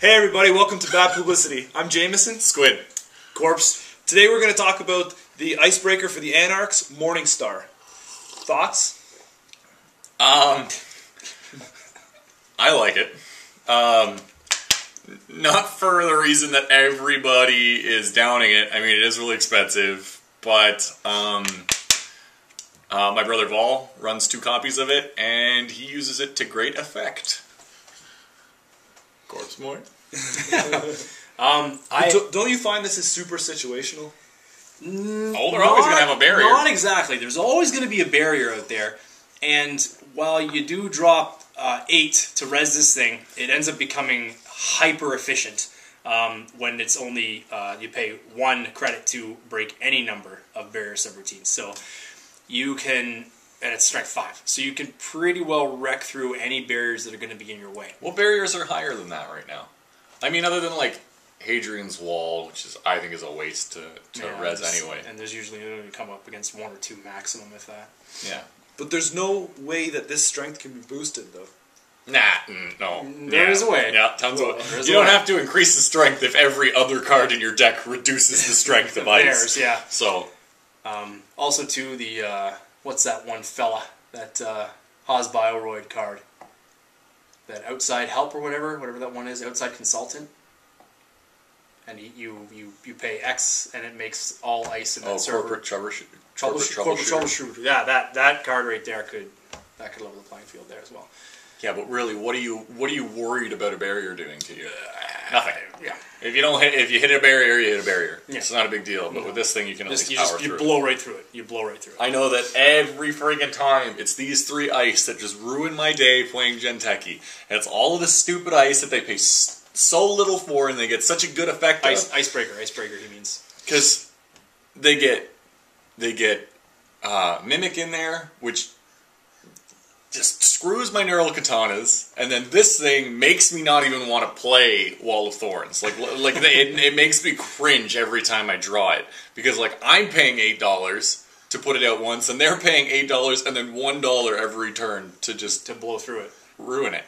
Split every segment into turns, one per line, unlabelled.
Hey everybody, welcome to Bad Publicity. I'm Jameson.
Squid.
Corpse. Today we're going to talk about the icebreaker for the Anarchs, Morningstar. Thoughts?
I like it. Not for the reason that everybody is downing it. I mean, it is really expensive, but my brother Vol runs 2 copies of it, and he uses it to great effect. Corpse more?
Don't you find this is super situational?
Oh, they're always going to have a barrier.
Not exactly. There's always going to be a barrier out there, and while you do drop 8 to res this thing, it ends up becoming hyper efficient when it's only you pay 1 credit to break any number of barrier subroutines. So you can, and it's strength 5, so you can pretty well wreck through any barriers that are going to be in your way.
What barriers are higher than that right now? I mean, other than like Hadrian's Wall, which is I think is a waste to res anyway.
And there's usually only come up against 1 or 2 maximum, if that.
Yeah.
But there's no way that this strength can be boosted, though.
No.
There is a way.
Yeah, tons of ways. You don't have to increase the strength if every other card in your deck reduces the strength of ice.
Bears, yeah.
So.
Also, too, the, what's that one fella? That Hosbioroid card. That outside help or whatever that one is, outside consultant. And you pay X and it makes all ice in that server.
Corporate
troubleshooter. Yeah, that card right there could level the playing field there as well.
Yeah, but really, what are you worried about a barrier doing to you? Nothing.
Yeah.
If you hit a barrier, you hit a barrier.
Yeah.
It's not a big deal. But with this thing, you can at least power through it.
You blow right through it. You blow right through it.
I know that every friggin' time, it's these 3 ice that just ruin my day playing Genteki. And it's all of the stupid ice that they pay so little for, and they get such a good effect.
Icebreaker, he means.
Because they get Mimic in there, which just screws my neural katanas, and then this thing makes me not even want to play Wall of Thorns. It makes me cringe every time I draw it, because I'm paying $8 to put it out once, and they're paying $8 and then $1 every turn to
blow through it,
ruin it.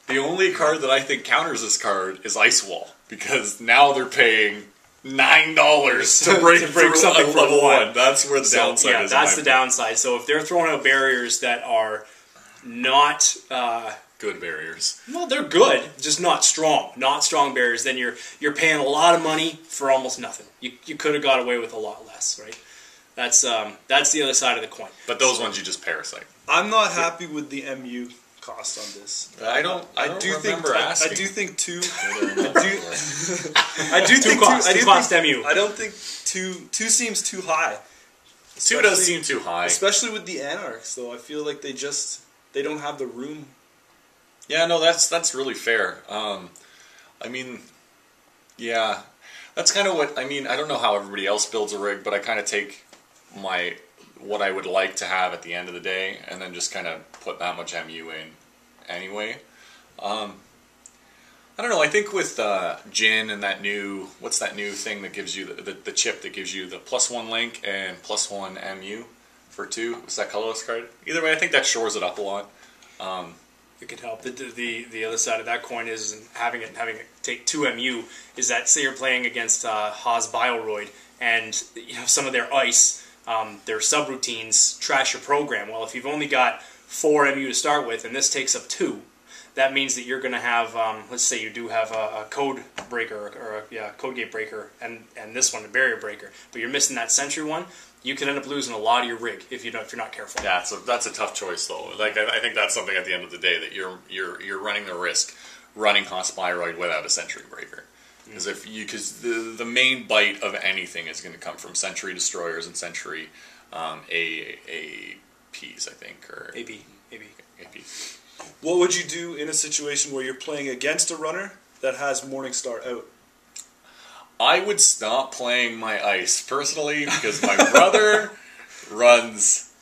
The only card that I think counters this card is Ice Wall, because now they're paying $9 to break something from level 1. That's where the downside is.
Yeah, that's the downside. So if they're throwing out barriers that are not
good barriers,
well, they're good, just not strong barriers, then you're paying a lot of money for almost nothing. You could have got away with a lot less, right? That's the other side of the coin.
But those ones you just parasite.
I'm not happy with the MU cost on this.
I do think 2
MU. I don't think 2 seems too high.
2 does seem too high.
Especially with the Anarchs, though. I feel like they don't have the room.
Yeah, no, that's really fair. I mean, yeah, that's kind of what, I mean, I don't know how everybody else builds a rig, but I kind of take what I would like to have at the end of the day, and then just kind of put that much MU in anyway. I don't know, I think with Jin and what's that new thing that gives you, the chip that gives you the +1 link and +1 MU for 2, is that colorless card? Either way, I think that shores it up a lot.
It could help. The other side of that coin is having it take 2 MU is that, say you're playing against Hosbioroid, and some of their ice, their subroutines trash your program. Well, if you've only got 4 MU to start with, and this takes up 2, that means that you're going to have, let's say you do have a code breaker, or a code gate breaker, and this one, a barrier breaker, but you're missing that sentry one, you could end up losing a lot of your rig if you're not careful.
Yeah, that's a tough choice though. I think that's something at the end of the day that you're running the risk running Hosbioroid without a sentry breaker. Because the main bite of anything is going to come from sentry destroyers and sentry APs, I think, or
AP.
What would you do in a situation where you're playing against a runner that has Morningstar out?
I would stop playing my ice, personally, because my brother runs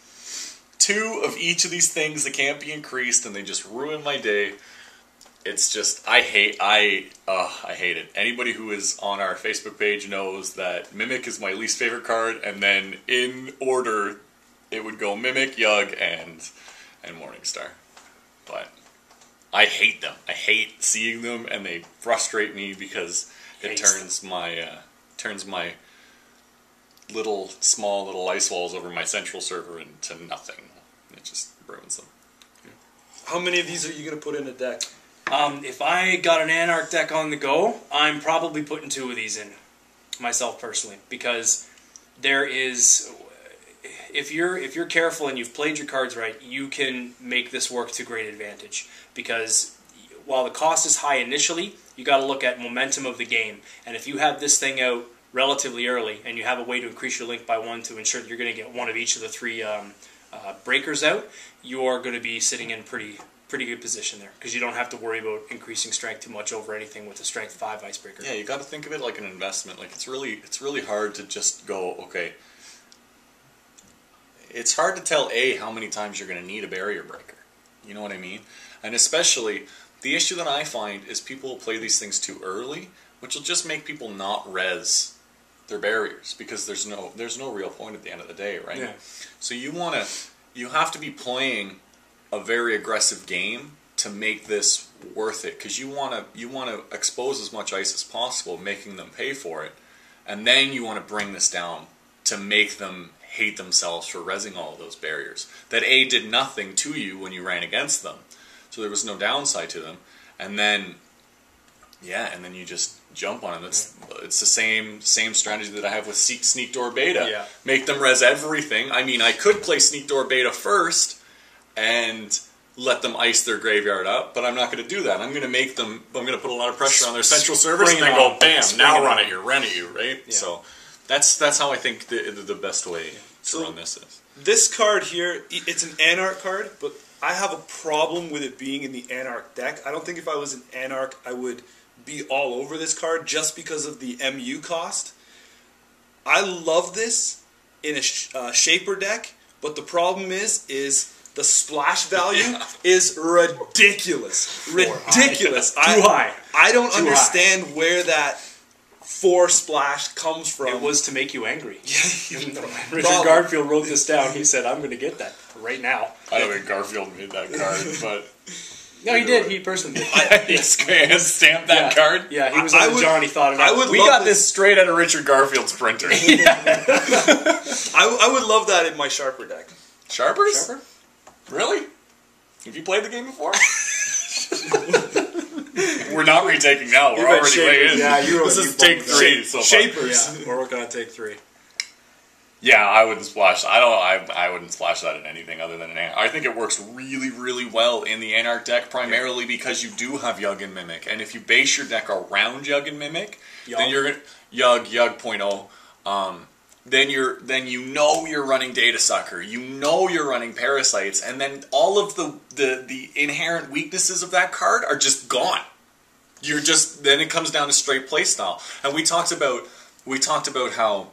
2 of each of these things that can't be increased, and they just ruin my day. It's just, I hate it. Anybody who is on our Facebook page knows that Mimic is my least favorite card, and then in order, it would go Mimic, Yug, and Morningstar. But I hate them. I hate seeing them, and they frustrate me because it turns my small little ice walls over my central server into nothing. It just ruins them.
How many of these are you going to put in a deck?
If I got an Anarch deck on the go, I'm probably putting 2 of these in, myself personally, because there is, if you're careful and you've played your cards right, you can make this work to great advantage. Because while the cost is high initially, you got to look at momentum of the game, and if you have this thing out relatively early and you have a way to increase your link by 1 to ensure that you're going to get 1 of each of the 3 breakers out, you're going to be sitting in pretty good position there, because you don't have to worry about increasing strength too much over anything with a strength 5 icebreaker.
Yeah, you got to think of it like an investment. Like it's really hard to just go, okay. It's hard to tell how many times you're going to need a barrier breaker. You know what I mean? And especially the issue that I find is people will play these things too early, which will just make people not res their barriers, because there's no real point at the end of the day, right?
Yeah.
So you have to be playing a very aggressive game to make this worth it, because you want to expose as much ice as possible, making them pay for it, and then you want to bring this down to make them hate themselves for rezzing all of those barriers that did nothing to you when you ran against them, so there was no downside to them, and then you just jump on them. It's the same strategy that I have with Sneak Door Beta.
Yeah.
Make them res everything. I mean, I could play Sneak Door Beta first and let them ice their graveyard up, but I'm not going to do that. I'm going to put a lot of pressure on their central servers, and then go, bam, now run at you, right? Yeah. So that's how I think the best way to run this is.
This card here, it's an Anarch card, but I have a problem with it being in the Anarch deck. I don't think if I was an Anarch, I would be all over this card just because of the MU cost. I love this in a Shaper deck, but the problem is the splash value is ridiculous. Ridiculous.
Too high.
I don't understand where that 4 splash comes from.
It was to make you angry.
Yeah.
Richard Garfield wrote this down. He said, I'm going to get that right now.
I don't think Garfield made that card, but...
No, he did. He personally did.
He stamped that card?
Yeah, he was on the John. He thought it out.
We got this straight out of Richard Garfield's printer.
I would love that in my Sharper deck.
Sharpers? Sharper? Really? Have you played the game before? We're not retaking now. We're already way in.
Yeah,
this is take 3 so far.
Shapers.
Yeah, we're working on take 3.
Yeah, I wouldn't splash. I wouldn't splash that in anything other than an Anarch. I think it works really, really well in the Anarch deck, primarily because you do have Yug and Mimic, and if you base your deck around Yug and Mimic, then you're gonna Yug 0.0. Then you're running Data Sucker, you're running Parasites, and then all of the inherent weaknesses of that card are just gone. Then it comes down to straight playstyle. And we talked about how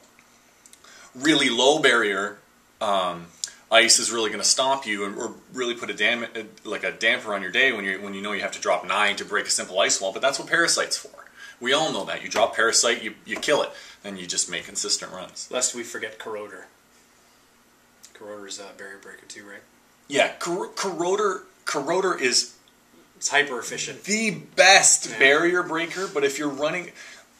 really low barrier ice is really going to stop you or really put a damper on your day when you know you have to drop 9 to break a simple ice wall. But that's what Parasite's for. We all know that. You drop Parasite, you kill it, and you just make consistent runs.
Lest we forget Corroder. Corroder's a barrier breaker too, right?
Yeah, Corroder is...
It's hyper efficient.
The best barrier breaker, but if you're running...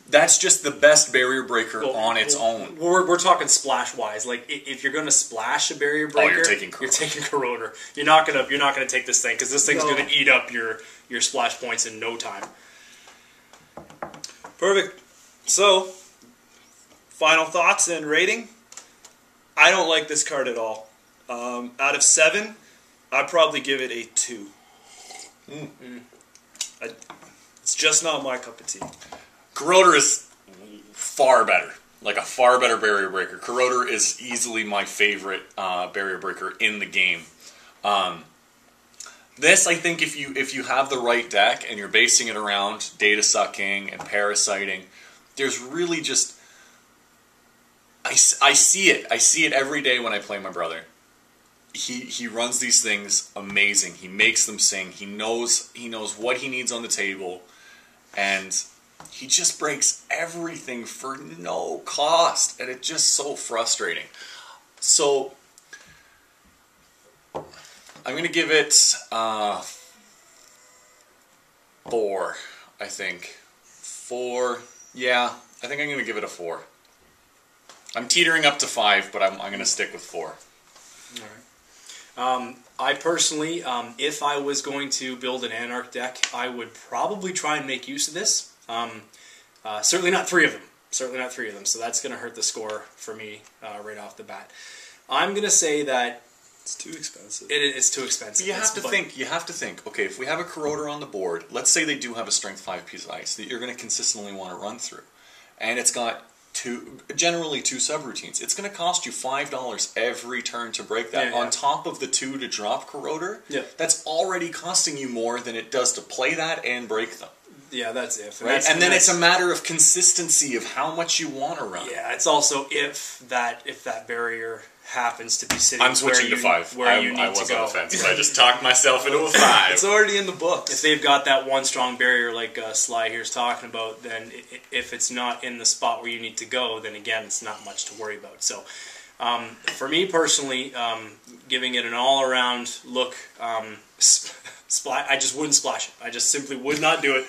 That's just the best barrier breaker on its own.
We're talking splash wise. Like if you're going to splash a barrier breaker,
you're taking
Corroder. You're not gonna take this thing because this thing's going to eat up your splash points in no time.
Perfect. So, final thoughts and rating. I don't like this card at all. Out of 7, I'd probably give it a 2. It's just not my cup of tea.
Corroder is far better. Like a far better barrier breaker. Corroder is easily my favorite barrier breaker in the game. This, I think, if you have the right deck and you're basing it around data sucking and parasiting, there's really just... I see it. I see it every day when I play my brother. He runs these things amazing. He makes them sing. He knows what he needs on the table, and he just breaks everything for no cost, and it's just so frustrating. So I'm going to give it 4 4, I think. 4, yeah, I think I'm going to give it a 4. I'm teetering up to 5, but I'm going to stick with 4.
Alright. I personally, if I was going to build an Anarch deck, I would probably try and make use of this. Certainly not 3 of them. Certainly not 3 of them, so that's going to hurt the score for me right off the bat. I'm going to say that
It's too expensive.
it's too expensive.
You have to think, okay, if we have a corroder on the board, let's say they do have a strength 5 piece of ice that you're going to consistently want to run through, and it's got generally 2 subroutines. It's going to cost you $5 every turn to break that. On top of the 2 to drop corroder, that's already costing you more than it does to play that and break them.
Yeah, that's if.
Right? And then it's a matter of consistency of how much you want to run.
Yeah, it's also if that barrier happens to be sitting
I'm switching to 5.
where you need
I was
to go.
on the fence, but I just talked myself into a 5.
It's already in the book.
If they've got that one strong barrier like Sly here's talking about, then if it's not in the spot where you need to go, then again, it's not much to worry about. So, for me personally, giving it an all-around look, I just wouldn't splash it. I just simply would not do it.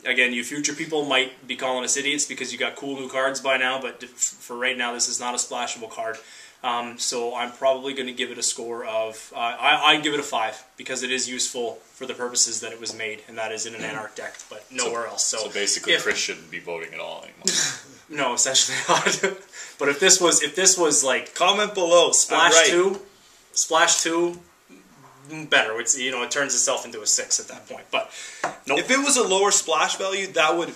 Again, you future people might be calling us idiots because you got cool new cards by now, but for right now, this is not a splashable card. So I'm probably going to give it a score of, I'd give it a 5 because it is useful for the purposes that it was made, and that is in an Anarch deck, but nowhere else. So
basically, Chris shouldn't be voting at all anymore.
No, essentially not. But if this was like
comment below.
Splash 2, better. It's, it turns itself into a 6 at that point. But nope.
If it was a lower splash value, that would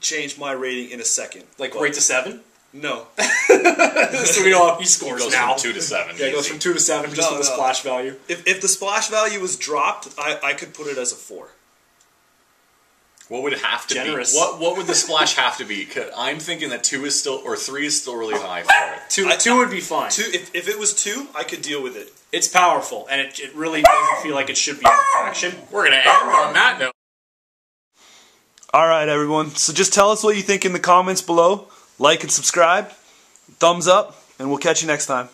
change my rating in a second.
Like right to 7.
No.
So we know he scores now.
From 2 to 7.
Yeah, it goes from 2 to 7 just with the splash value.
If the splash value was dropped, I could put it as a 4.
What would it have to
be?
What would the splash have to be? 'Cause I'm thinking that 2 is still, or 3 is still really high for it.
2 would be fine.
2, if it was 2, I could deal with it.
It's powerful, and it really doesn't feel like it should be out of action.
We're going to end on that note.
Alright everyone, so just tell us what you think in the comments below. Like and subscribe. Thumbs up, and we'll catch you next time.